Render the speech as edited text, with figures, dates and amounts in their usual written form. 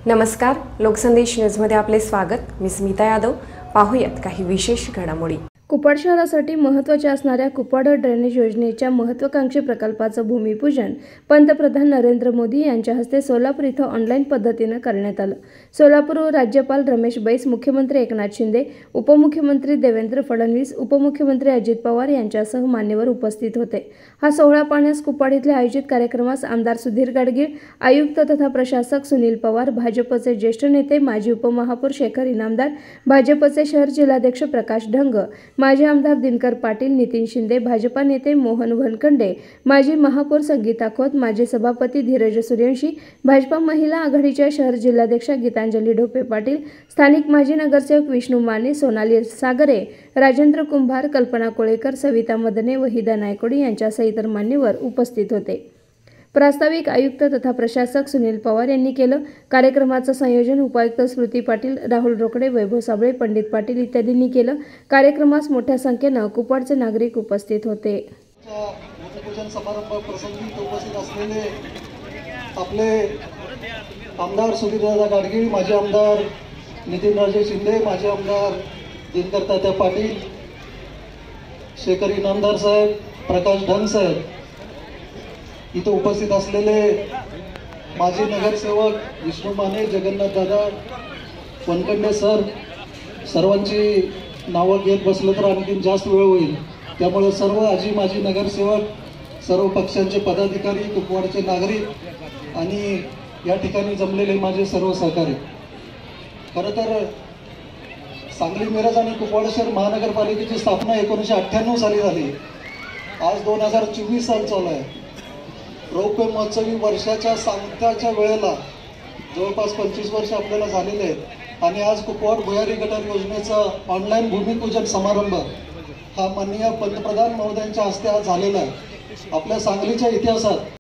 नमस्कार, लोकसंदेश न्यूजमध्ये आपले स्वागत। मी स्मिता यादव। पाहूयात काही विशेष घडामोडी। कुपवाड शहरासाठी महत्त्वाच्या असणाऱ्या कुपवाड ड्रेनेज योजनेच्या महत्त्वाकांक्षी प्रकल्पाचं भूमिपूजन पंतप्रधान नरेंद्र मोदी यांच्या हस्ते सोलापूर इथं ऑनलाईन पद्धतीने करण्यात आलं। सोलापूर राज्यपाल रमेश बैस, मुख्यमंत्री एकनाथ शिंदे, उपमुख्यमंत्री देवेंद्र फडणवीस, उपमुख्यमंत्री अजित पवार यांच्यासह मान्यवर उपस्थित होते। हा सोहळा पाहण्यास कुपवाड इथल्या आयोजित कार्यक्रमास आमदार सुधीर गाडगीळ, आयुक्त तथा प्रशासक सुनील पवार, भाजपचे ज्येष्ठ नेते माजी उपमहापौर शेखर इनामदार, भाजपचे शहर जिल्हाध्यक्ष प्रकाश ढंग, माजी आमदार दिनकर पाटील, नितीन शिंदे, भाजपा नेते मोहन वनखंडे, माजी महापौर संगीता खोत, माजी सभापती धीरज सूर्यवंशी, भाजपा महिला आघाडीच्या शहर जिल्हाध्यक्षा गीतांजली ढोपे पाटील, स्थानिक माजी नगरसेवक विष्णू माने, सोनाली सागरे, राजेंद्र कुंभार, कल्पना कोळेकर, सविता मदने, वहिदा नायकोडी यांच्यासह इतर मान्यवर उपस्थित होते। प्रास्ताविक आयुक्त तथा प्रशासक सुनील पवार यांनी केलं। कार्यक्रमाचं संयोजन उपायुक्त स्मृती पाटील, राहुल रोकडे, वैभव साबळे, पंडित पाटील इत्यादींनी केलं। कार्यक्रमास मोठ्या संख्येनं कुपवाडचे नागरिक उपस्थित होते। भूमिपूजन समारंभ प्रसंगी उपस्थित असलेले आपले आमदार सुधीरदादा गाडगीळ, माजी आमदार नितीनराजे शिंदे, माजी आमदार दिनकर तात्या पाटील, शेखर इनामदार साहेब, प्रकाश ढंग साहेब, इथं उपस्थित असलेले माजी नगरसेवक विष्णू माने, जगन्नाथ दादा, वनखंडे सर, सर्वांची नावं घेत बसलं तर आणखी जास्त वेळ होईल। त्यामुळे सर्व आजी माजी नगरसेवक, सर्व पक्षांचे पदाधिकारी, कुपवाडचे नागरिक आणि या ठिकाणी जमलेले माझे सर्व सहकारी, खरं तर सांगली, मिरज आणि कुपवाड शहर महानगरपालिकेची स्थापना 1998 साली झाली। आज 2024 साल चालू आहे। रौप्य महोत्सवी वर्षाच्या सांगत्याच्या वेळेला जवळपास 25 वर्ष आपल्याला झालेले आहेत आणि आज कुपवाड भुयारी गटार योजनेचा ऑनलाईन भूमिपूजन समारंभ हा माननीय पंतप्रधान महोदयांच्या हस्ते आज झालेला आहे। आपल्या सांगलीच्या इतिहासात